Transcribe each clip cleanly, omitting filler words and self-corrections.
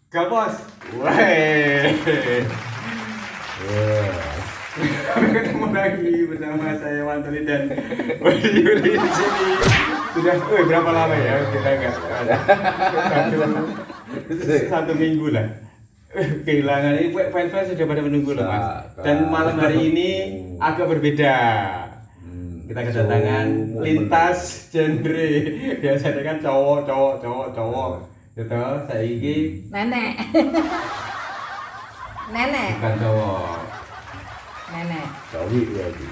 Gapos. Weh. Ketemu lagi bersama saya Wantoni dan Yuri di sini. Sudah, berapa lama ya kita nggak ada? Satu minggu lah. Kehilangan ini fans-fans sudah pada menunggu loh Mas. Dan malam hari ini agak berbeda. Kita kedatangan lintas genre. Biasanya kan cowok. Gitu, saya ini nenek. bukan cowok. Nenek. Cawi lagi.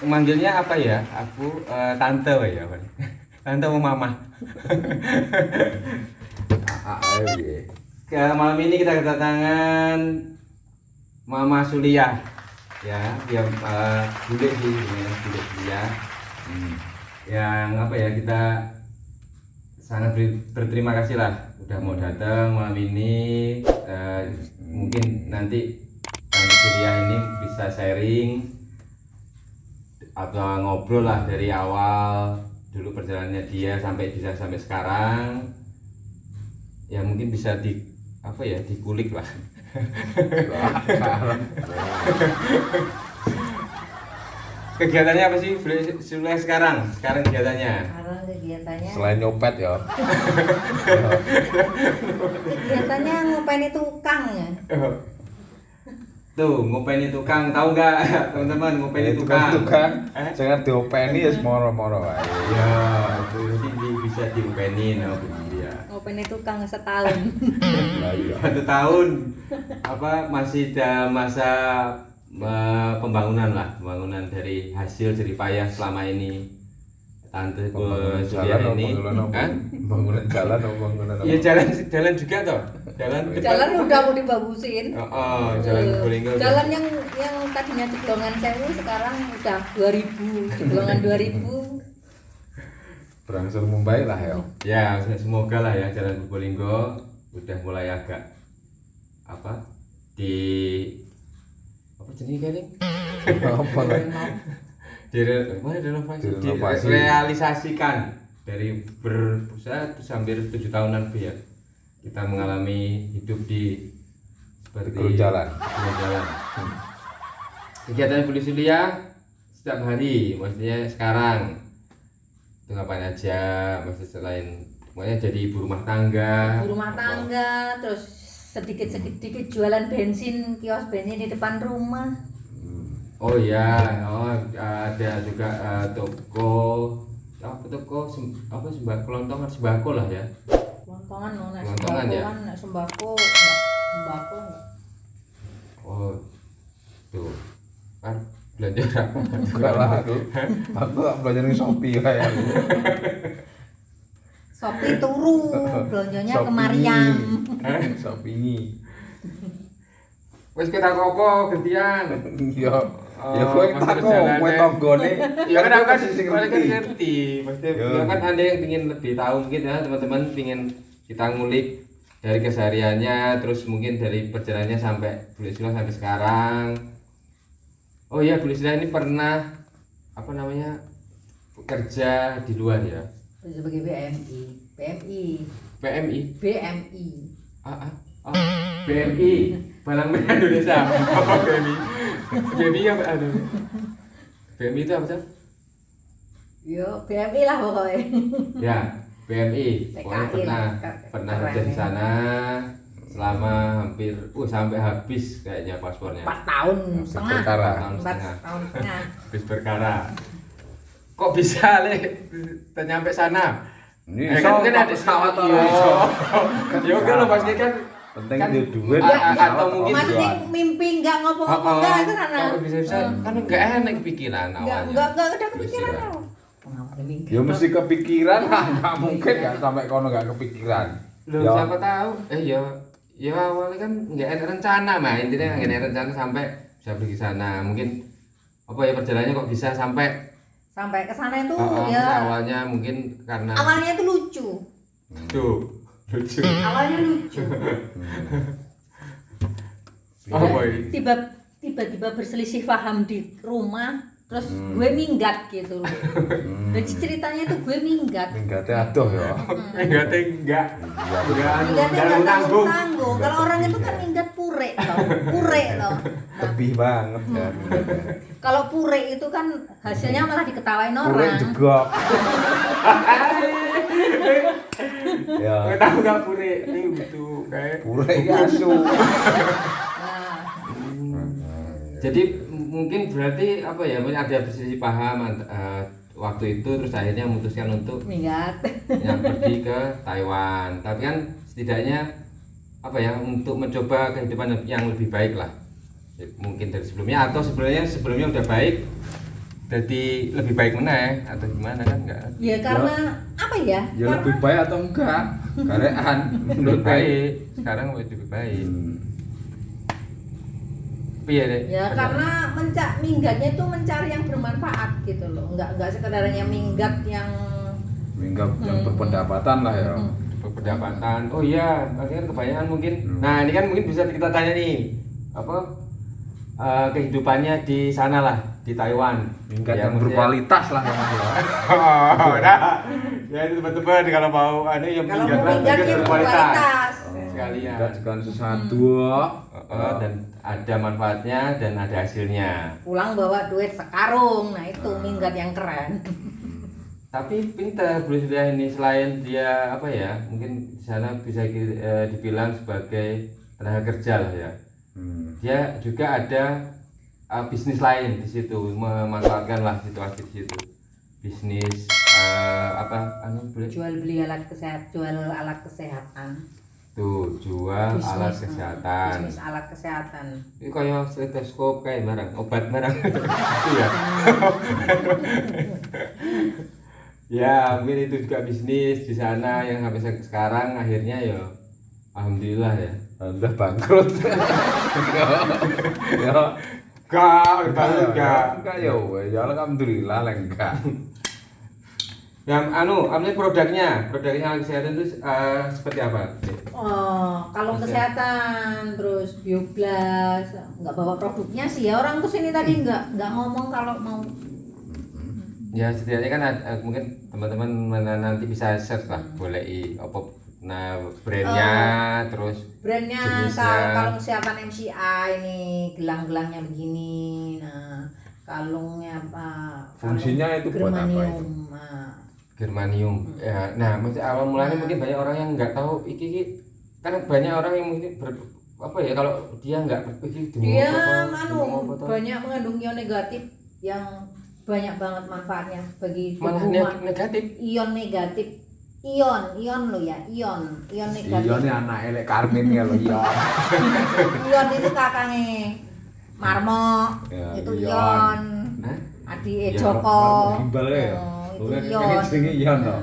Manggilnya apa ya? Aku tante ya, Pak. Tante mau mama. Malam ini kita kedatangan Mama Sulia. Ya, dia bule sih, bule dia. Yang apa ya, kita sangat berterima kasih lah udah mau datang malam ini. Mungkin nanti Tante Sulia ini bisa sharing atau ngobrol lah dari awal dulu perjalanannya dia sampai bisa sampai sekarang. Ya mungkin bisa dikulik lah. Kegiatannya apa sih Sulia sekarang? Sekarang kegiatannya? Sekarang kegiatannya. Selain nyopet ya. Kegiatannya ngopeni tukang ya. Tuh, ngopeni tukang, tahu nggak teman-teman ngopeni tukang? Jangan diopeni ya moro-moro wae. Ya, itu bisa diopenin apa dia. Ngopeni tukang setahun. Lah iya. 1 tahun masih dalam masa pembangunan dari hasil jeripayah selama ini Tante Sulia ini. Bangunan jalan atau bangunan apa? Iya jalan juga toh. Jalan udah mau dibagusin. Jalan Probolinggo. Jalan yang tadinya jeglongan 1.000 sekarang udah 2.000, jeglongan 2.000. Berangsur membaik lah ya. Ya, semoga lah ya Jalan Probolinggo udah mulai agak jenis kali? Apa lah? Direalisasikan dari hampir 7 tahunan ya. Kita mengalami hidup di seperti jalan. Kegiatan Bu Sulia setiap hari, maksudnya sekarang itu ngapain aja, maksudnya selain jadi ibu rumah tangga. Terus sedikit jualan bensin, kios bensin di depan rumah. Oh iya, ada juga toko kelontongan sembako lah ya. Kelontongan ya. Sembako enggak. Oh, tuh kan belanja Enggak lah aku belajar di Shopee kayak aku. Shopee turu, belanjanya ke Mariam. Shopee. Wes kita kopo gantian. Iya. Ya kowe tak kok kowe tanggone. Ya kan aku kan ngerti. Maksudnya kan Anda yang ingin lebih tahu mungkin ya teman-teman ingin kita ngulik dari kesehariannya, terus mungkin dari perjalanannya sampai Bu Sulia sampai sekarang. Oh iya, Bu Sulia ini pernah kerja di luar ya? Sebagai BMI. BMI, Balang Merah Indonesia. BMI. Jadi apa aduh. BMI itu apa sih? Yo, BMI lah pokoknya. Ya, BMI. Pokoknya pernah kerja di sana selama hampir sampai habis kayaknya paspornya. 4 tahun setengah. 4 tahun setengah. Habis perkara. Kok bisa nyampe sana? Ini kan ada pesawat ya oke lo pasti kan penting kan dia duit atau mungkin maksudnya mimpi enggak ngopo-ngopo enggak ke sana. Bisa kan enggak enak pikiran awalnya. Enggak ada kepikiran lo. Ya mesti kepikiran lah, enggak mungkin enggak sampai kono enggak kepikiran. Loh, siapa tahu ya awalnya kan enggak ada rencana intinya enggak ada rencana sampai bisa pergi sana. Mungkin perjalanannya kok bisa sampai ke sana itu awalnya mungkin karena awalnya itu lucu. Lucu. Awalnya lucu. Tiba-tiba Tiba-tiba berselisih paham di rumah, terus gue minggat gitu loh. Jadi ceritanya tuh gue minggat. Minggatnya aduh ya. Minggatnya enggak. Minggatnya nggak tanggung-tanggung. Kalau orang itu kan minggat pure loh, pure loh. Nah, Tebih banget kan. kalau pure itu kan hasilnya malah diketawain Pure orang. jegok. Ya, Nggak tahu nggak pure ini gitu kayak. pure asu. Nah, Jadi mungkin berarti apa ya? Mungkin ada persisi paham waktu itu terus akhirnya memutuskan untuk minggat. yang pergi ke Taiwan. Tapi kan setidaknya apa ya untuk mencoba kehidupan yang lebih baik lah. Mungkin dari sebelumnya atau sebelumnya udah baik jadi lebih baik mana atau gimana kan enggak? Ya karena apa ya? Ya Karena lebih baik atau enggak? Karean menurut Lebih baik. Sekarang lebih baik. Iya deh. ya karena minggatnya itu mencari yang bermanfaat gitu loh. Enggak sekedarnya minggat yang Minggat yang berpendapatan lah ya. Pendapatan. Oh iya, akhirnya kebanyakan mungkin. Nah, ini kan mungkin bisa kita tanya nih. Apa kehidupannya di sana lah, di Taiwan. Minggat Ya, yang maksudnya- berkualitas lah ya Mas ya. Oh, nah. Ya itu teman-teman kalau mau yang kalau minggat mau minggat yang yang berkualitas. sekalian. Minggat segala sesuatu. Dan ada manfaatnya dan ada hasilnya. Pulang bawa duit sekarung. Nah, itu minggat yang keren. Tapi pintar Bu Sulia ini selain dia apa ya mungkin di sana bisa dibilang sebagai tenaga kerja lah ya. Dia juga ada bisnis lain di situ memanfaatkan lah situasi di situ. Bisnis boleh Jual alat kesehatan. tuh jual alat kesehatan. Bisnis alat kesehatan. Ini kayak stetoskop kayak barang obat barang itu ya. Ya mungkin itu juga bisnis di sana yang sampai sekarang akhirnya ya alhamdulillah ya. Udah bangkrut. Ya. Enggak ya wes. Ya alhamdulillah lah enggak. Yang ambil produknya kesehatan itu seperti apa? Oh, kalau kesehatan terus bioblas nggak bawa produknya sih ya orang kesini tadi nggak ngomong kalau mau. Ya setidaknya kan mungkin teman-teman nanti bisa search lah boleh brandnya terus Brandnya jenisnya. kalau kesehatan MCI ini gelang-gelangnya begini. Nah, kalungnya apa? Fungsinya itu buat apa itu? Germanium. Nah, Germanium. Ya, nah maksud awal mulanya mungkin banyak orang yang nggak tahu iki kan banyak orang yang mungkin apa ya kalau dia nggak berpikir dia banyak mengandung ion negatif yang banyak banget manfaatnya bagi malah tubuh. negatif. Ion negatif. Ion lo ya, ion negatif. Iya nih anak elek Karmin ya lo iya. Ion itu kakaknya Marmo, Ya, itu Ion. Ion. Hah? Adi Ya, Joko. gimbal ya. Itu Bukan Ion. ini jenenge Ion toh.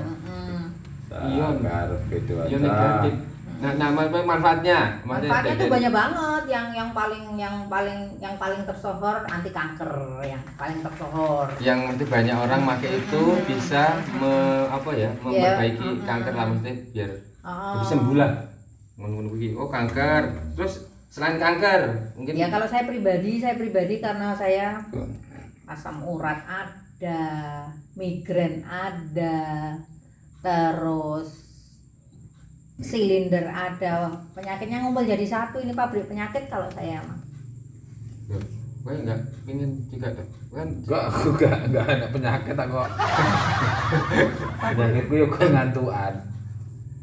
Ion. Karep beda Ion negatif. Nah manfaatnya Manfaatnya tuh banyak banget yang paling tersohor anti kanker yang paling tersohor. yang itu banyak orang pakai itu bisa memperbaiki kanker lah maksudnya biar lebih sembuh lah. Oh kanker. Terus selain kanker mungkin Ya kalau saya pribadi karena saya asam urat ada, migrain ada, terus silinder ada, penyakitnya ngumpul jadi satu. Ini pabrik penyakit kalau saya mah. gue nggak ingin juga tuh kan Enggak ada penyakit aku. Penyakitku yo kok ngantuan.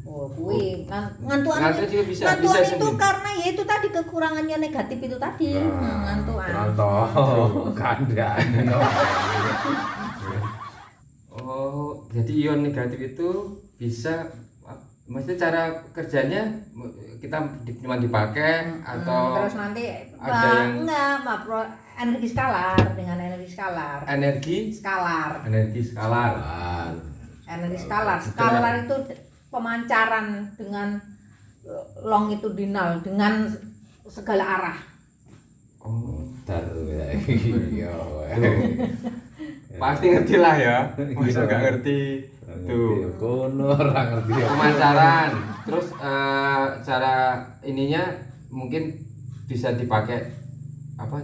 Oh, kuwi ngantuan. Ngantuk juga bisa Ngantuan itu sembuh. karena ya itu tadi kekurangannya negatif itu tadi. Ngantuan. Ngantuk. Kandhane yo. Oh jadi ion negatif itu bisa maksudnya cara kerjanya kita cuma dipakai atau Terus nanti ada yang energi skalar dengan energi skalar. energi Skalar. Skalar itu pemancaran dengan longitudinal dengan segala arah. Oh Tar iya. pasti ngerti lah ya masa nggak ngerti tuh Kono ora ngerti. pemancaran terus cara ininya mungkin bisa dipakai apa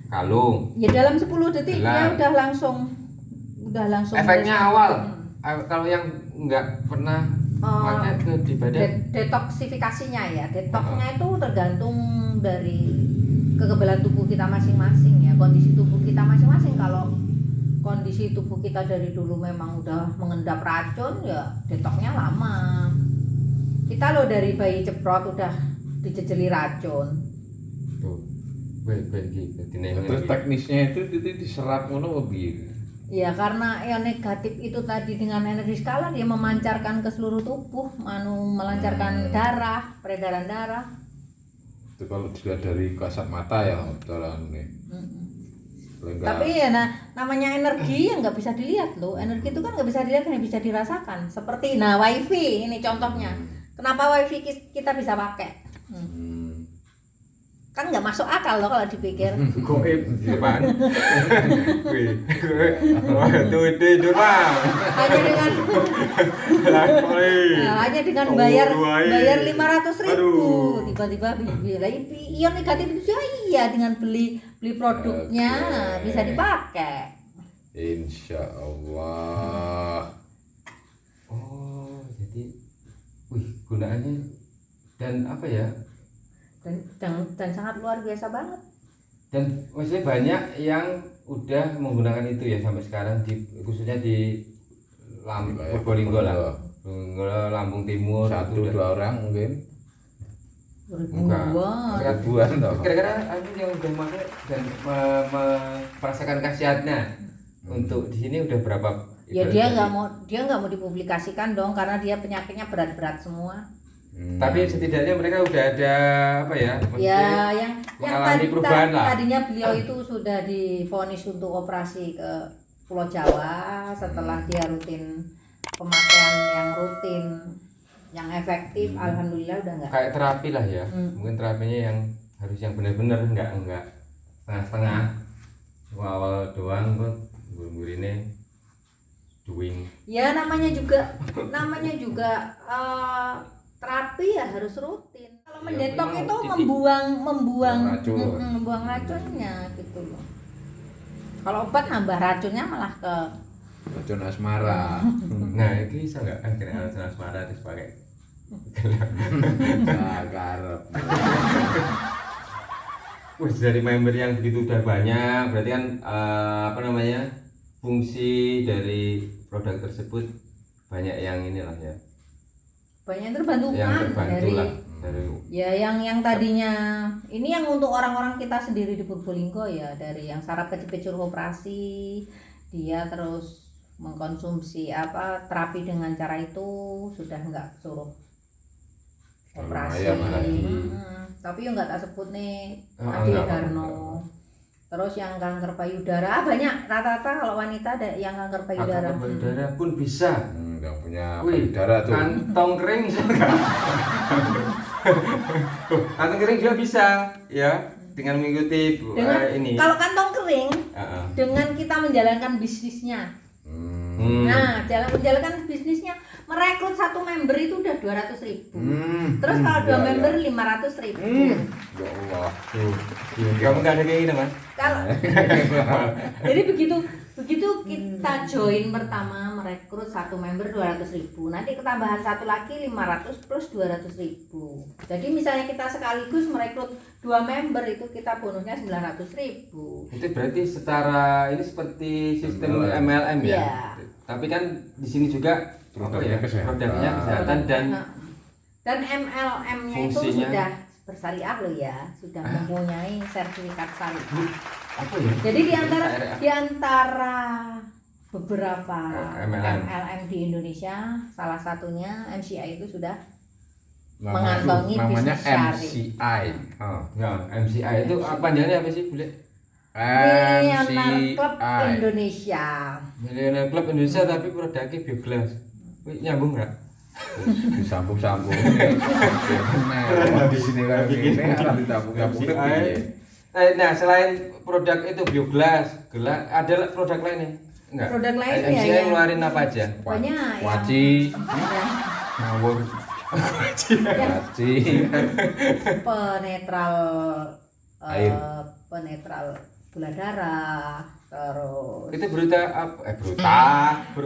kalung. Ya dalam 10 detik dia Gelang. udah langsung Efeknya beres. awal. Kalau yang nggak pernah pakai ke di badan. Detoksifikasinya ya, detoksnya itu tergantung dari kekebalan tubuh kita masing-masing ya, kondisi tubuh kita masing-masing. Kalau kondisi tubuh kita dari dulu memang udah mengendap racun ya detoksnya lama. Kita loh dari bayi ceprot udah dijejeli racun. Tuh. Baik gitu. Terus teknisnya itu diserap ngono apa piye? Ya karena yang negatif itu tadi dengan energi skala dia memancarkan ke seluruh tubuh, melancarkan darah, peredaran darah. Itu kalau dilihat dari kasat mata ya jalan nih. Tapi ya namanya energi yang nggak bisa dilihat loh. Energi itu kan nggak bisa dilihat, hanya bisa dirasakan. Seperti wifi ini contohnya. Kenapa wifi kita bisa pakai? Kan nggak masuk akal loh kalau dipikir. Goib depan. Tuh tidur mah. Hanya dengan bayar 500.000 tiba-tiba ion negatif itu iya dengan beli produknya bisa dipakai. Insya Allah. Oh, jadi gunaannya dan apa ya? Dan sangat luar biasa banget. Dan maksudnya banyak yang udah menggunakan itu ya sampai sekarang khususnya di Probolinggo lah. Lampung Timur Satu dua orang mungkin. Ribuan. Kira-kira aku yang udah pakai dan merasakan khasiatnya untuk di sini udah berapa? Ya dia nggak mau dipublikasikan dong karena dia penyakitnya berat-berat semua. Tapi setidaknya mereka udah ada apa ya? Ya yang tadinya lah. beliau itu sudah divonis untuk operasi ke Pulau Jawa setelah dia rutin pemakaian yang rutin yang efektif, alhamdulillah udah enggak. Kayak terapi lah ya. Mungkin terapinya yang harus yang benar-benar enggak setengah-setengah. Awal doang kok buru-burine doing. Ya namanya juga terapi ya harus rutin. Kalau mendetok itu membuang racunnya gitu loh. Kalau obat nambah racunnya malah ke racun asmara. Nah itu bisa nggak akhirnya racun asmara terus pakai garap. Wih dari member yang begitu udah banyak berarti kan fungsi dari produk tersebut banyak yang inilah ya. Banyak terbantu dari ya yang tadinya ini yang untuk orang-orang kita sendiri di Probolinggo ya, dari yang saraf kecil-kecil operasi dia terus mengkonsumsi terapi dengan cara itu sudah enggak suruh operasi. Tapi yang enggak tak sebut nih Ade Darno. Terus yang kanker payudara banyak, rata-rata kalau wanita ada yang kanker payudara. Kanker payudara pun bisa. Yang punya payudara tuh. Kantong kering bisa enggak? Kantong kering juga bisa ya dengan mengikuti ini. Kalau kantong kering dengan kita menjalankan bisnisnya. Nah, menjalankan bisnisnya merekrut satu member itu udah 200.000. Terus kalau dua member 500.000. Ya Allah. Kamu nggak ada kayak gini mas? Jadi begitu kita join pertama merekrut satu member 200.000. Nanti ketambahan satu lagi 500 plus 200.000. Jadi misalnya kita sekaligus merekrut 2 member itu kita bonusnya 900.000. Itu berarti secara ini seperti sistem MLM ya? Iya. Tapi kan di sini juga produknya kesehatan dan MLM-nya itu sudah bersyariah loh ya, sudah mempunyai sertifikat syariah. Apa ya? Jadi di antara beberapa MLM di Indonesia, salah satunya MCI itu sudah mengantongi namanya bisnis syari. MCI. MCI itu panjangnya apa sih, Bule? Millionaire Club Indonesia. Millionaire Club Indonesia tapi produknya Bioglas. Nyambung enggak? Disambung-sambung. Nah, di sini kan gini akan disambung-sambung piye? Nah, selain produk itu Bioglas, ada produk lainnya? Enggak. Produk lain ya. MCI ngeluarin apa aja? Banyak. Waci. Ngawur. Waci. Penetral air. Penetral gula darah, terus Itu beruta apa?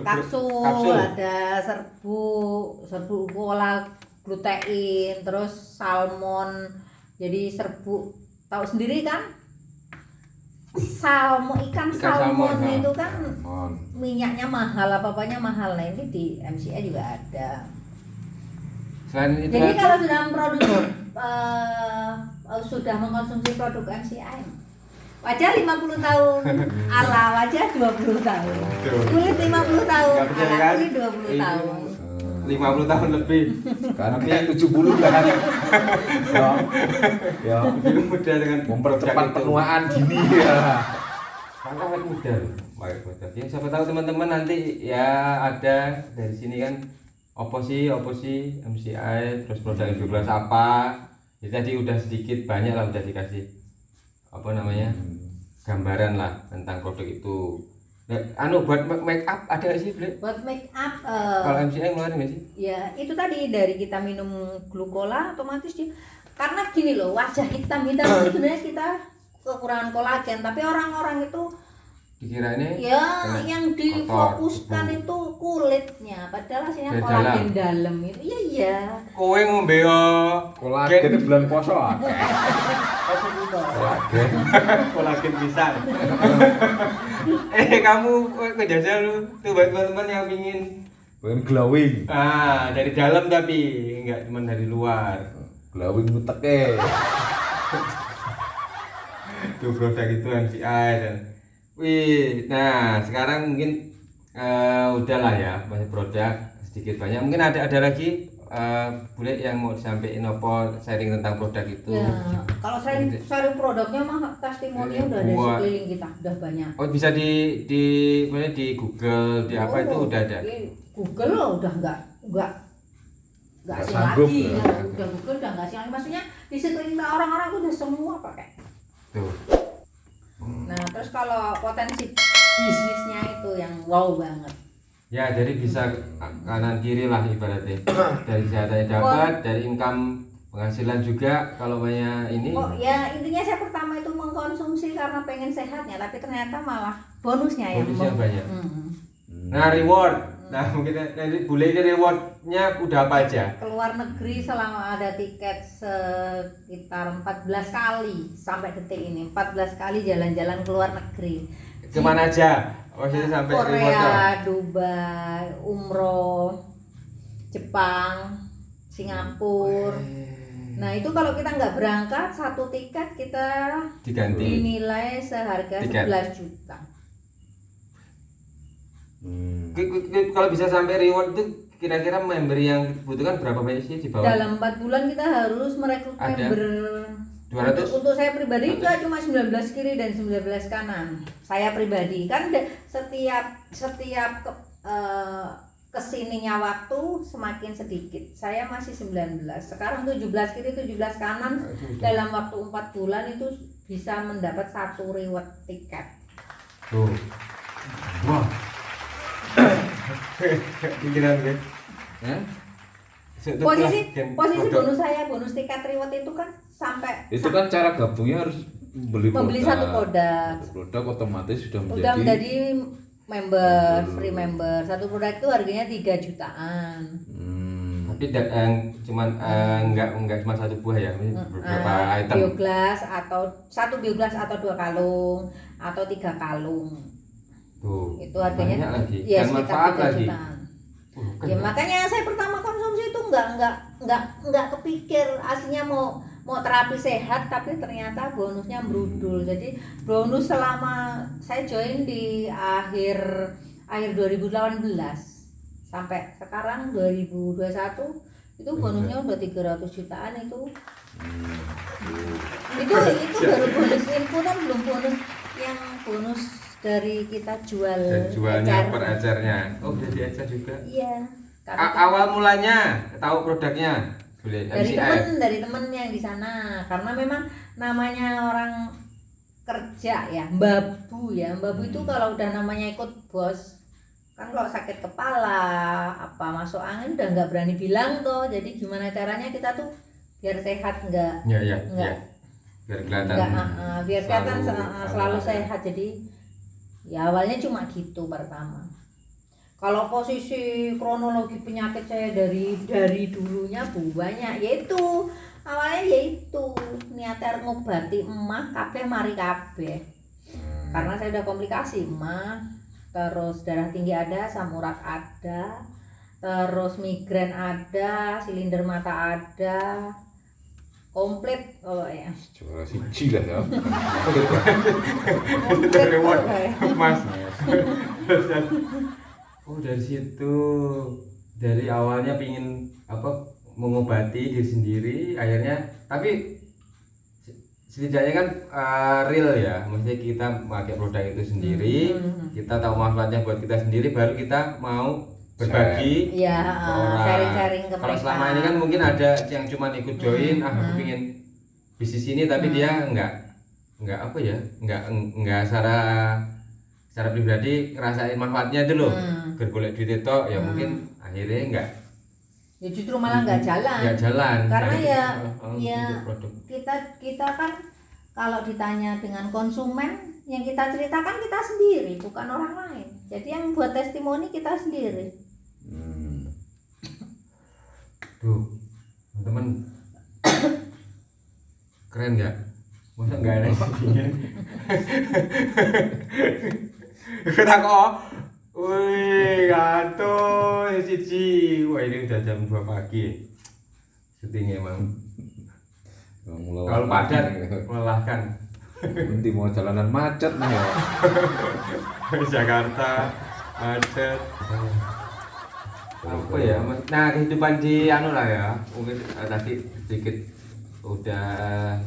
kapsul, ada serbuk kola glutein, terus salmon. Jadi serbuk, tahu sendiri kan? Ikan salmon itu kan minyaknya mahal, apa-apanya mahal. Nah, ini di MCA juga ada. Selain itu Jadi kalau sudah sudah mengkonsumsi produk MCA, wajah 50 tahun, ala wajah 20 tahun, kulit 50 tahun, Nggak percaya ala kan? kulit 20 tahun. 50 tahun lebih. Kan kayak 70 kan. Ya, Lebih muda dengan mempercepat itu. penuaan dini ya. Kan awet muda loh, awet muda. Ya siapa tahu teman-teman nanti ya ada dari sini kan opo sih MCI, terus produk biogas apa. Ya, tadi udah sedikit banyak lah udah dikasih apa namanya gambaran lah tentang produk itu. Nah, buat make up ada nggak sih, Ble? Buat make up, Kalau MCI ngeluarin nggak sih? ya itu tadi dari kita minum glukola otomatis dia, karena gini loh, wajah hitam itu sebenarnya kita kekurangan kolagen, tapi orang-orang itu Dikirainnya ya kena yang kotor, difokuskan debu. itu kulitnya, padahal aslinya Dari kolagen dalam itu. Iya. Kowe ngombe yo Kolagen ini bulan puasa akeh. kolagen bisa. Kamu ke jasa lu tuh buat teman-teman yang pingin Pengen glowing. dari dalam tapi enggak cuma dari luar. Glowing uteke. Tuh produk itu MCI dan nah sekarang mungkin udahlah ya banyak produk sedikit banyak, mungkin ada lagi boleh yang mau disampaikan apa sharing tentang produk itu. Ya, kalau sharing produknya mah testimoni udah ada di Buat- sekeliling kita, udah banyak. Oh bisa di mana di Google di apa itu udah ada. Google loh udah nggak Nggak asing sanggup lagi ya. ya. Udah Google udah nggak asing lagi, maksudnya di sekeliling orang-orang tuh udah semua pakai. Tuh. Nah terus kalau potensi bisnisnya itu yang wow banget. Ya jadi bisa kanan kiri lah ibaratnya. Dari kesehatannya dapat, dari income penghasilan juga kalau banyak ini. Oh ya intinya saya pertama itu mengkonsumsi karena pengen sehatnya, tapi ternyata malah bonusnya yang Bonusnya banyak. Mm-mm. Nah reward. Nah mungkin nanti boleh ini rewardnya udah apa aja? Keluar negeri selama ada tiket sekitar 14 kali sampai detik ini, 14 kali jalan-jalan keluar negeri. Kemana aja? Maksudnya sampai rewardnya? Korea, Dubai, umroh, Jepang, Singapura. Nah itu kalau kita nggak berangkat, satu tiket kita Diganti. dinilai seharga Tiket. 11 juta. Kalau bisa sampai reward itu kira-kira member yang dibutuhkan berapa banyak sih di bawah? Dalam 4 bulan kita harus merekrut Ada? member. 200? Untuk saya pribadi enggak cuma 19 kiri dan 19 kanan. Saya pribadi kan setiap kesininya waktu semakin sedikit. Saya masih 19. Sekarang 17 kiri 17 kanan dalam waktu 4 bulan itu bisa mendapat satu reward tiket. Tuh. Wah. Pikiran kan? Ya? Posisi bonus saya, bonus tiket reward itu kan sampai Itu kan cara gabungnya harus membeli satu produk. Satu produk otomatis sudah Udah menjadi member, free member. Satu produk itu harganya 3 jutaan. Tapi cuman enggak cuma satu buah ya, beberapa item. Bioglas atau satu bioglas atau 2 kalung atau 3 kalung. Tuh. Itu harganya banyak lagi. ya Dan sekitar manfaat 3 lagi. jutaan. Kan Ya makanya saya pertama konsumsi itu nggak kepikir aslinya mau terapi sehat, tapi ternyata bonusnya brudul. Jadi bonus selama saya join di akhir 2018 sampai sekarang 2021 itu bonusnya udah 300 jutaan itu. Itu baru bonus inputan, belum bonus yang bonus dari kita dan jualnya per acarnya. Oh, udah diajar juga. Iya. Awal mulanya tahu produknya boleh dari temen yang di sana, karena memang namanya orang kerja ya, mbabu itu kalau udah namanya ikut bos kan, kalau sakit kepala apa masuk angin udah nggak berani bilang tuh. Jadi gimana caranya kita tuh biar sehat, nggak biar kelihatan. Biar kelihatan selalu awal. sehat. Jadi ya awalnya cuma gitu pertama. Kalau posisi kronologi penyakit saya dari dulunya banyak, yaitu awalnya yaitu niat arep ngobati emah kabeh mari kabeh. Karena saya udah komplikasi emah, terus darah tinggi ada, asam urat ada, terus migrain ada, silinder mata ada, komplit pokoknya. Juara siji lah ya. Komplit Reward, pokoknya. Mas. Oh dari situ, dari awalnya pingin mengobati diri sendiri, akhirnya tapi setidaknya kan real ya, maksudnya kita pakai produk itu sendiri, kita tahu manfaatnya buat kita sendiri, baru kita mau berbagi Iya, ke orang. sharing-sharing ke Kalau mereka. selama ini kan mungkin ada yang cuma ikut join, aku pengen bisnis ini, tapi dia nggak secara pribadi ngerasain manfaatnya itu loh, gergolek duit itu ya mungkin akhirnya nggak Ya justru malah nggak jalan. Karena Nah, ya untuk produk. kita kan kalau ditanya dengan konsumen, yang kita ceritakan kita sendiri, bukan orang lain. Jadi yang buat testimoni kita sendiri. Tuh teman keren nggak? Masa nggak ada sih? Kita kok, wih gantung cici, wah ini udah jam 2 pagi. Syuting emang. Kalau padat melelahkan. Nanti mau jalanan macet nih ya. Jakarta macet. Apa ya? Nah kehidupan di lah ya, mungkin tadi sedikit udah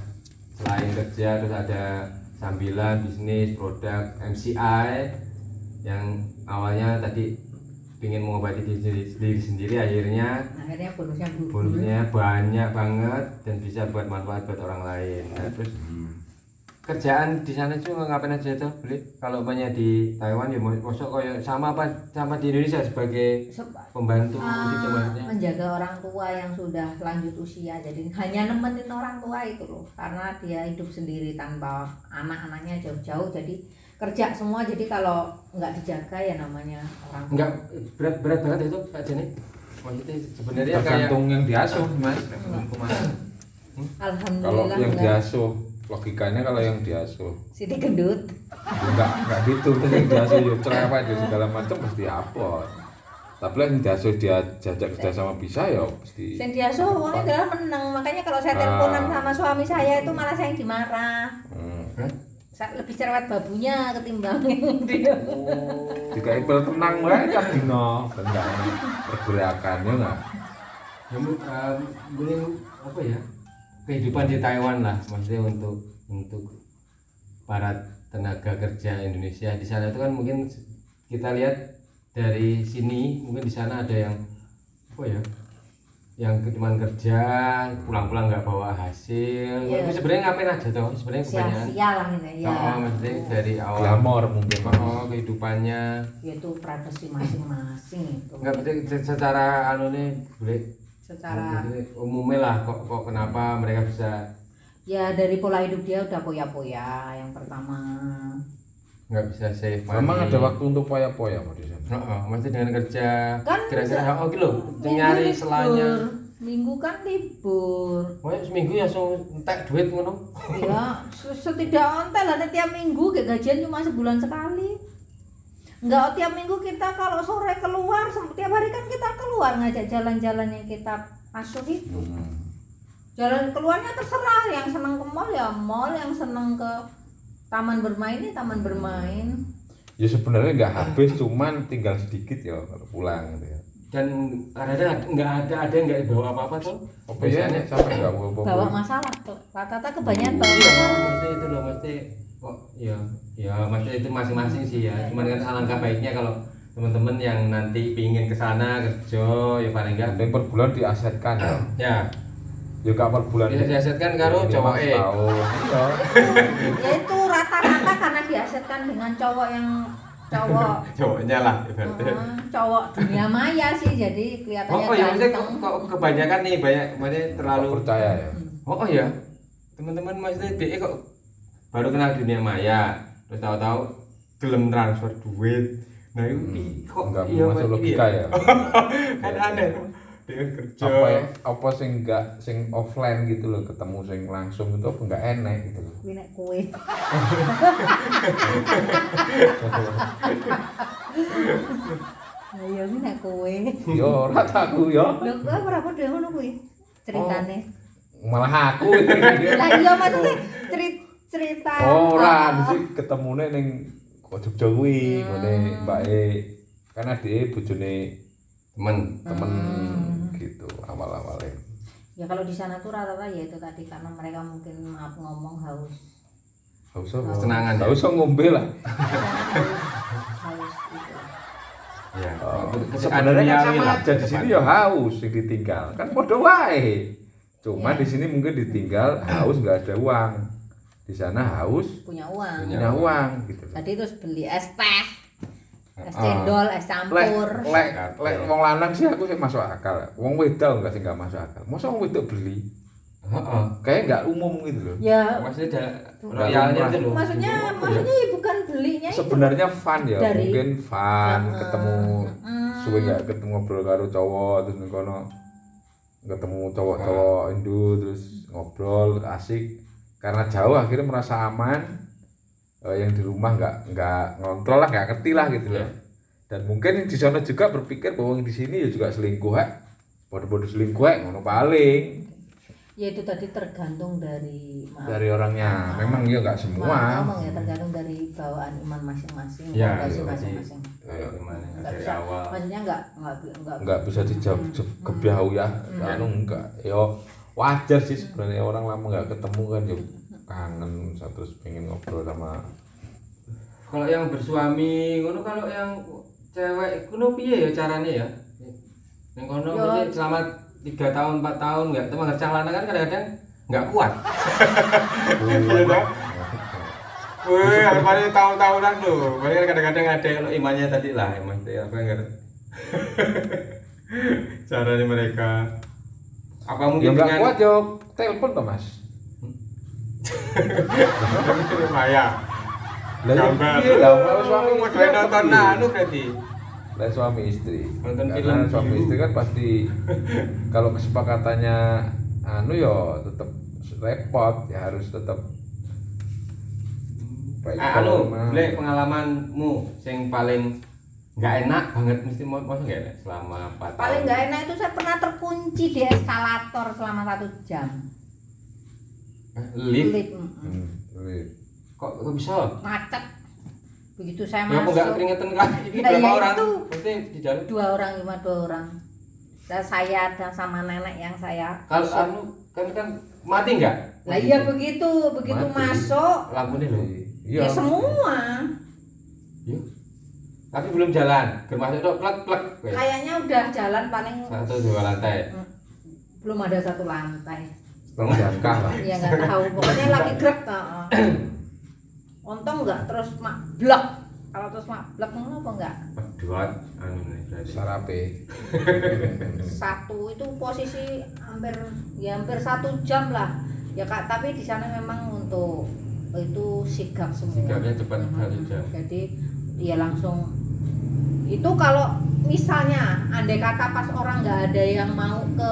selain kerja terus ada sambilan bisnis produk MCI yang awalnya tadi ingin mengobati diri sendiri, akhirnya bonusnya banyak banget dan bisa buat manfaat buat orang lain. Nah, terus kerjaan di sana juga ngapain aja tuh beli? Kalau banyak di Taiwan ya masuk kayak sama di Indonesia sebagai pembantu gitu maksudnya. Menjaga orang tua yang sudah lanjut usia, jadi hanya nemenin orang tua itu loh, karena dia hidup sendiri tanpa anak-anaknya jauh-jauh, jadi kerja semua. Jadi kalau nggak dijaga ya namanya orang tua. Enggak berat banget itu Kak Jenny. Maksudnya sebenarnya kayak Tergantung yang diasuh mas. Alhamdulillah. Kalau yang enggak. diasuh, logikanya kalau yang diasuh Siti gendut. enggak gitu, kan yang diasuh yo cerewet yo segala macam pasti upload. Tapi yang diasuh dia jajak kerja sama bisa ya pasti. Yang diasuh uangnya adalah menang, makanya kalau saya teleponan sama suami saya itu malah saya yang dimarah. Lebih cerewet babunya ketimbang dia. Jika Ipel tenang wae tiap dino, enggak pergerakannya enggak. ya boleh apa ya? Kehidupan di Taiwan lah, maksudnya untuk para tenaga kerja Indonesia di sana itu kan mungkin kita lihat dari sini, mungkin di sana ada yang apa ya, yang cuma kerja pulang-pulang nggak bawa hasil. Iya. Itu sebenarnya ngapain aja toh sebenarnya kebanyakan. Sia-sia lah ini ya. Maksudnya dari awal Glamor mungkin. Ya kehidupannya itu privasi masing-masing itu. nggak berarti secara nih boleh Secara umumnya lah kok kenapa mereka bisa ya dari pola hidup dia udah poya-poya yang pertama. nggak bisa save Memang money. ada waktu untuk poya-poya mau di sana. Maksudnya dengan kerja Kan kira-kira gitu loh, nyari selanya. Minggu kan libur. Wah seminggu ya langsung entek duit ngono. Ya setidak ontel lah tiap minggu gak gajian cuma sebulan sekali. Enggak tiap minggu kita kalau sore keluar, tiap hari kan kita keluar ngajak jalan-jalan yang kita asuh itu. Jalan keluarnya terserah, yang senang ke mall ya mall, yang senang ke taman bermain ya taman bermain. Ya sebenarnya nggak habis, cuman tinggal sedikit ya kalau pulang gitu ya. Dan kadang-kadang nggak ada yang nggak bawa apa-apa tuh. Biasanya sampai nggak bawa Bawa masalah tuh. Rata-rata kebanyakan bawa Iya, masalah. maksudnya itu loh, mesti kok ya maksudnya itu masing-masing sih ya. Cuman kan alangkah baiknya kalau teman-teman yang nanti pingin ke sana kerja ya paling enggak Yang per bulan diasetkan ya. ya Ya gak per bulan. bisa diasetkan karo cowok Iya. Ya itu rata-rata karena diasetkan dengan cowok yang cowoknya lah ibaratnya. cowok dunia maya sih, jadi kelihatannya Oh ya maksudnya ganteng. kok kebanyakan nih banyak maksudnya terlalu percaya ya. Oh ya teman-teman maksudnya DE kok baru kenal dunia maya terus tahu-tahu gelem transfer duit. Nah itu kok Enggak iya masuk Pak, logika iya. ya. Kan aneh dia kerja Apa ya? Apa sing enggak sing offline gitu loh, ketemu sing langsung itu apa enggak enak gitu loh. Kuwi nek kowe. Lah ya kuwi nek kowe. Yo ora taku yo. Lho kowe ora padha ngono kuwi ceritane. Malah aku. Lah iya maksudnya cerita. Ora, dhisik ketemune ning Jogja kuwi, ngene mbake. Kan adike bojone temen temen gitu awal-awalnya. Ya kalau di sana tuh rata-rata ya itu tadi karena mereka mungkin maaf ngomong haus. Haus apa? Kesenangan ya? Haus ngombe lah. Haus itu. ya Sebenarnya kan sama aja di sini ya haus yang ditinggal. Kan padha wae. Cuma Ya. di sini mungkin ditinggal haus enggak ada uang. Di sana haus Punya uang. punya uang gitu. Tadi terus beli es teh, es cendol, es Lek campur. lek wong lanang sih aku sih masuk akal. Wong wedok enggak sih enggak masuk akal. Masa wong wedok beli? heeh Kayak enggak umum gitu loh. Ya, maksudnya ada royalnya itu loh maksudnya ya bukan belinya itu. Sebenarnya fun ya, Dari- mungkin fun ketemu suwe Mm. enggak ketemu ngobrol karo cowok terus ning kono ketemu cowok-cowok Indo terus ngobrol asik karena jauh akhirnya merasa aman. Yang di rumah nggak ngontrol lah, nggak ngerti lah gitu loh. Dan mungkin yang di sana juga berpikir bahwa yang di sini ya juga selingkuh bodoh-bodoh selingkuh ngono paling Ya itu tadi tergantung dari dari orangnya. Memang ya nggak semua. Ngomong ya tergantung dari bawaan iman masing-masing, Ya, fondasi iya, masing-masing. kayak gimana Nggak dari bisa, awal maksudnya nggak Nggak bisa dijawab kebiau ya, anu enggak. Yo wajar sih sebenarnya orang lama nggak ketemu kan ya kangen terus pengen ngobrol sama. kalau yang bersuami ngono kalau yang cewek ngono piye ya caranya ya ning kono Ya. mesti selama 3 tahun 4 tahun enggak teman kerja lanang kan kadang-kadang enggak kuat. Iya toh? Wih, harus tahun-tahunan tuh. Paling kadang-kadang ada kalau imannya tadi lah, iman apa enggak. Caranya mereka apa Ya mungkin nggak dengan kuat yo telepon toh Mas. Maya. Lah ya Gambar. piye lah kalau suami Mau istri apa nonton piye? anu berarti. Lah suami istri. Nonton Karena film suami dulu. istri kan pasti kalau kesepakatannya anu ya tetap repot ya harus tetap baik Anu, kalau Blek, pengalamanmu yang paling nggak enak banget mesti mau nggak enak selama 4 tahun. Paling nggak enak itu saya pernah terkunci di eskalator selama 1 jam. Lift. Lift, lift. Kok bisa? macet. Begitu saya Ya aku nggak masuk, keringetan kaki. Ini Nah, berapa ya orang? itu. Mesti di dalam. 2 orang, cuma 2 orang. Dan saya dan sama nenek yang saya Kalau anu kan mati nggak? lah iya begitu Mati. masuk Lampunya loh. ya semua Iya. Tapi belum jalan. Termasuk itu plek. kayaknya udah jalan paling 1-2 lantai. belum ada 1 lantai Bang jangkah lah. ya nggak tahu pokoknya lagi grek untung nggak terus mak blok kalau terus mak blok ngono apa enggak Dua anu nih berarti. Sarape. satu itu posisi hampir 1 jam lah ya Kak, tapi di sana memang untuk itu sigap semua. Sigapnya cepat 1 jam. Jadi ya langsung itu kalau misalnya andai kata pas orang nggak ada yang mau ke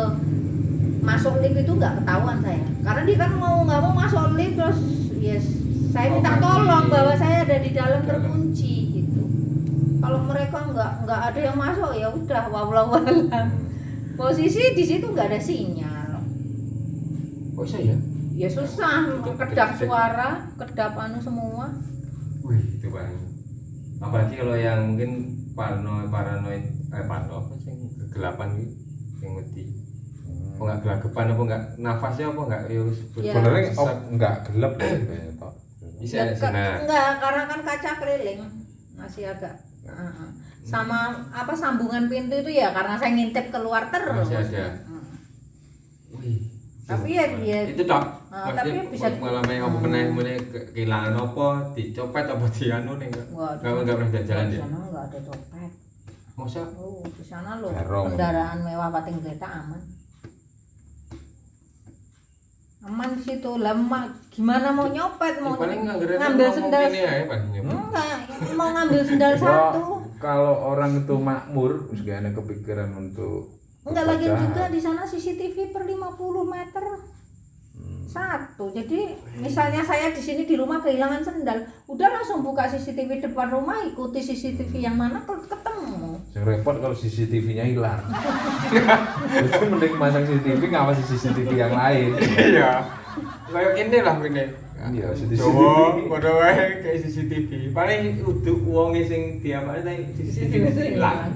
masuk lift itu nggak ketahuan saya karena dia kan nggak mau masuk lift terus yes saya minta tolong bahwa saya ada di dalam terkunci gitu. Kalau mereka nggak ada yang masuk ya udah wallahu alam. Posisi di situ nggak ada sinyal. Kok bisa ya? Ya susah, kedap suara, kedap anu semua. Wih, itu Pak. Apalagi kalau yang mungkin paranoid apa sih kegelapan gitu yang wedi. Apa enggak gelagapan apa enggak nafasnya apa enggak ya Ya. Sebenarnya enggak gelap ya kayaknya toh. bisa Ya, ada sinar. enggak, karena kan kaca keliling masih agak sama apa sambungan pintu itu ya karena saya ngintip keluar terus. Masih ada. Wih. Tapi ya itu dok. tapi bisa mengalami apa meneh kehilangan apa, dicopet apa dianu nih enggak? Enggak pernah jalan di dia. sana enggak ada copet. Masa Oh, di sana loh Garong. kendaraan mewah pating kereta aman. Aman di situ. Lama gimana mau nyopet, mau paling ngambil ngambil sendal. ini ya paling nyopet. Enggak, mau ngambil sendal satu. Kalau orang itu makmur, terus gak ada kepikiran untuk Enggak lagi berpecahan. juga di sana CCTV per 50 meter. Satu. Jadi misalnya saya di sini di rumah kehilangan sendal, udah langsung buka CCTV depan rumah, ikuti CCTV yang mana ketemu. Yang repot kalau CCTV-nya hilang. Itu mending masang CCTV ngawasi CCTV yang lain. Iya. Kayak gini lah ini. Iya, Jawa, padha wae kayak CCTV. Paling uduk wong sing diapake tapi CCTV hilang.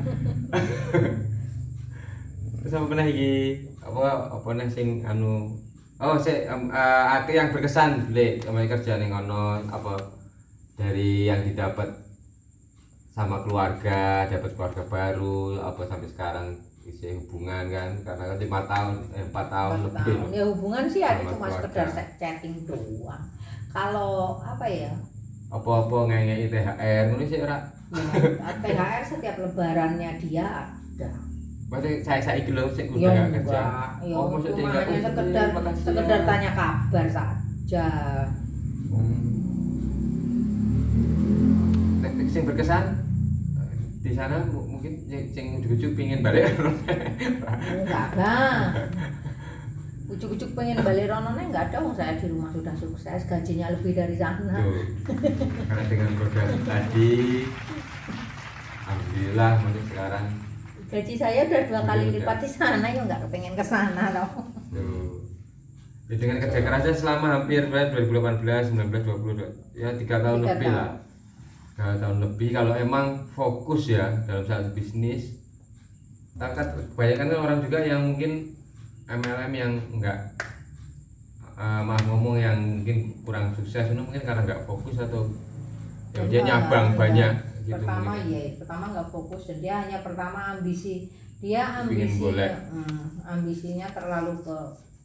Terus apa pernah iki apa neh sing anu yang berkesan Ble kemarin kerja ning ono apa dari yang didapat sama keluarga, dapat keluarga baru apa sampai sekarang isi hubungan kan karena kan 4 tahun lebih. Ya hubungan sih ada Sama cuma keluarga. sekedar chatting doang. Kalau apa ya? Apa ngengei THR ngono sih ora. Ya, THR setiap lebarannya dia ada. Berarti saya lho sik kudu Ya gak kerja. enggak, ya maksudnya cuma enggak hanya sekedar tanya kabar saja. Sing berkesan di sana mungkin sing ujug-ujug pengin balik. Enggak ada. Ujuk-ujuk pengen balik ronone enggak ada, saya di rumah sudah sukses, gajinya lebih dari sana. Tuh. Karena dengan program tadi alhamdulillah mungkin sekarang Gaji saya udah 2 kali Udah. lipat di sana, ya enggak kepengen ke sana loh. tuh. Ya, dengan kerja kerasnya selama hampir 2018, 19, 20 ya 3 tahun 3 lebih tahun. lah. 3 tahun lebih kalau emang fokus ya dalam satu bisnis. Kebanyakan kan orang juga yang mungkin MLM yang enggak maaf ngomong yang mungkin kurang sukses itu mungkin karena enggak fokus atau ya dia nyabang banyak gitu Pertama mungkin. ya, pertama enggak fokus dan dia hanya pertama ambisi. Dia Bikin golek. ambisinya terlalu ke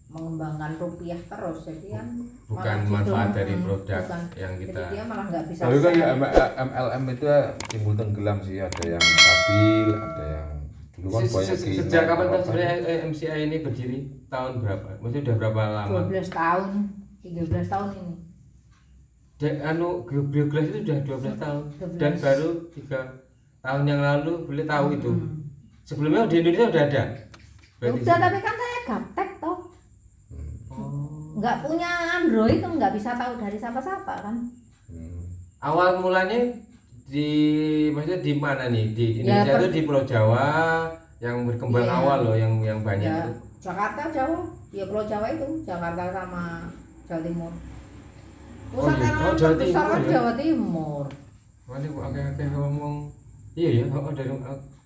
mengembangkan rupiah terus, jadi kan Bukan malah justru, manfaat dari produk bukan. yang Jadi kita dia malah nggak bisa Tapi kan ya sell. MLM itu ya timbul tenggelam sih, ada yang stabil, ada yang dulu kan banyak sejak kapan tuh apa-apa. sebenarnya MCI ini berdiri tahun berapa? Maksudnya udah berapa lama? 12 tahun, 13 tahun ini. Anu Bioglas itu udah 12 tahun 12. dan baru 3 tahun yang lalu boleh tahu itu. Sebelumnya di Indonesia udah ada. Ya Berarti udah, tapi kan saya gaptek toh, Oh. nggak punya Android tuh nggak bisa tahu dari siapa-siapa kan. Awal mulanya maksudnya di mana nih? Di Ya, Indonesia itu di Pulau Jawa yang berkembang Iya. awal loh yang banyak Ya, itu. Jakarta Jawa, ya Pulau Jawa itu Jakarta sama Jawa Timur. Oh, Pusat iya. MLM Oh, Jawa terbesar Timur kan ya? Jawa Timur. Mana kok agak ngomong iya ya, dari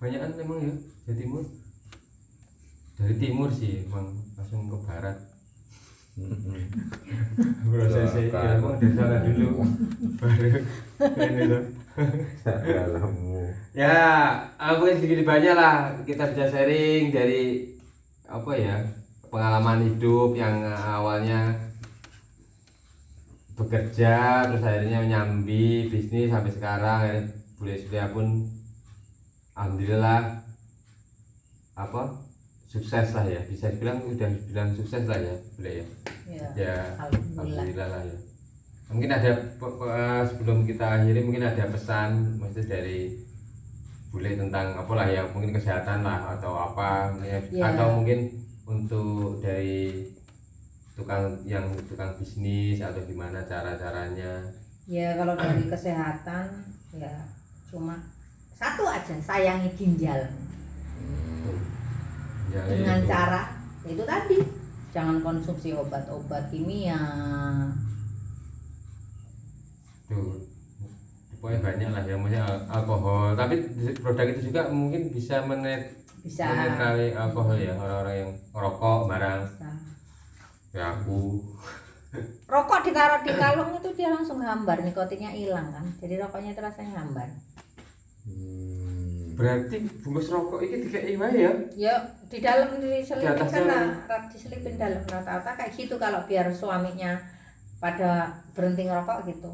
banyakan emang ya Jawa Timur. Dari timur sih emang langsung ke barat. Prosesnya ya emang dari sana dulu baru ini tuh. Dalammu. Ya, aku sedikit banyak lah kita bisa sharing dari apa ya pengalaman hidup yang awalnya bekerja terus akhirnya nyambi bisnis sampai sekarang ya, boleh sudah pun alhamdulillah apa sukses lah ya, bisa dibilang udah dibilang sukses lah ya boleh ya. Ya alhamdulillah lah ya. Mungkin ada sebelum kita akhiri mungkin ada pesan maksudnya dari boleh tentang apalah ya, mungkin kesehatan lah atau apa ya. Atau mungkin untuk dari tukang bisnis atau gimana cara-caranya. Ya kalau dari kesehatan ya cuma satu aja, sayangi ginjal. Ya, Dengan itu. cara itu tadi, jangan konsumsi obat-obat kimia. Tuh pokoknya banyak lah ya, maksudnya alkohol, tapi produk itu juga mungkin bisa Bisa. menetrali alkohol ya, orang-orang yang ngerokok barang Bisa. ya aku Rokok ditaruh di kalung itu dia langsung hambar, nikotinnya hilang kan, jadi rokoknya itu rasanya hambar. berarti bungkus rokok ini tiga wae ya. Ya di dalam Di diselipin atasnya kan, diselipin dalam rata-rata kayak gitu kalau biar suaminya pada berhenti ngerokok gitu.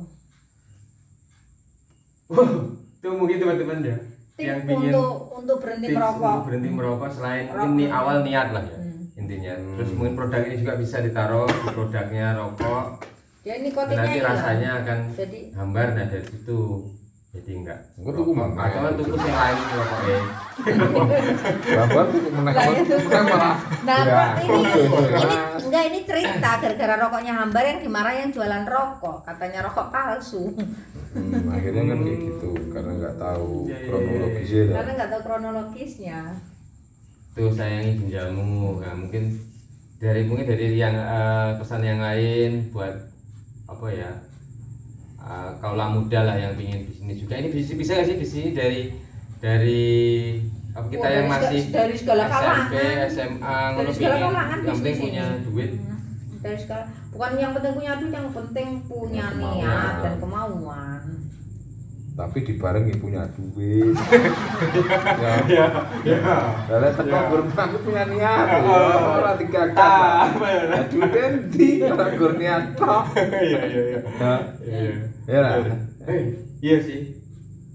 Tuh mungkin teman-teman ya Tips yang pingin untuk berhenti tips merokok. untuk berhenti merokok selain Rokok. ini awal niat lah ya. Hmm. Intinya intinya. Terus mungkin produk ini juga bisa ditaruh di produknya rokok. Ya Dan nikotinnya nanti hilang. rasanya akan Jadi hambar nah dari situ. Jadi enggak. Engko tuku rokok. mana? Atau kan tuku yang lain rokoknya. Bapak tuh menang Lah, itu. malah. nah Ya, ini enggak, ini cerita gara-gara rokoknya hambar yang dimarahin yang jualan rokok, katanya rokok palsu. Akhirnya kan kayak gitu karena nggak tahu Iya, iya, kronologisnya dah. Karena nggak tahu kronologisnya. Tuh sayangi ginjalmu. Nah, mungkin dari yang pesan yang lain buat apa ya? Kaulah muda lah yang pingin bisnis juga. Ini bisa nggak sih di sini dari apa kita Oh, yang masih dari segala SMP, kalangan. SMA, Dari ngono segala pingin kalangan yang penting bisnis punya ini. duit. Dari segala, bukan yang penting punya duit, yang penting punya Kemauan. niat dan kemauan. Tapi dibarengi punya duit. Ya, Ya, ya. kalau teko gurung aku punya niat. Ora digagak. Apa ya? Lah duit endi ora gur niat tok. Iya, iya, iya. Nah, Iya. ya lah. Iya sih.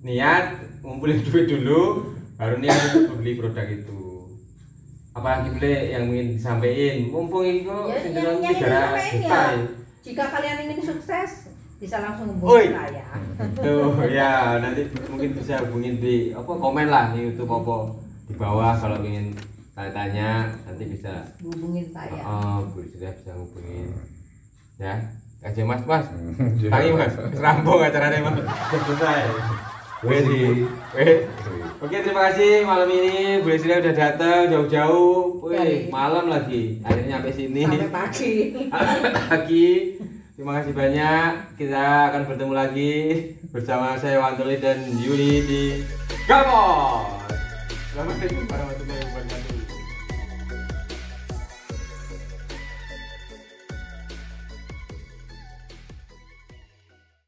Niat ngumpulin duit dulu, baru niat untuk beli produk itu. Apalagi beli yang ingin disampaikan. Mumpung itu Ya, cenderung yang 3 disampaikan juta. ya. Jika kalian ingin sukses, bisa langsung Oi. hubungi saya. Tuh ya nanti mungkin bisa hubungin di apa komen lah di YouTube apa di bawah kalau ingin tanya-tanya nanti bisa. Hubungin saya. Oh, Bu sudah bisa hubungin. Ya, aja Mas. Iya. Tangi Mas, rampung acaranya Mas. Sudah selesai. Oke sih. Oke, terima kasih malam ini Bu Desira udah datang jauh-jauh. Wih, Dari- malam lagi. Akhirnya sampai sini. Sampai pagi. Lagi. Terima kasih banyak. Kita akan bertemu lagi bersama saya Wantoli dan Yuli di Gamon. Assalamualaikum warahmatullahi wabarakatuh.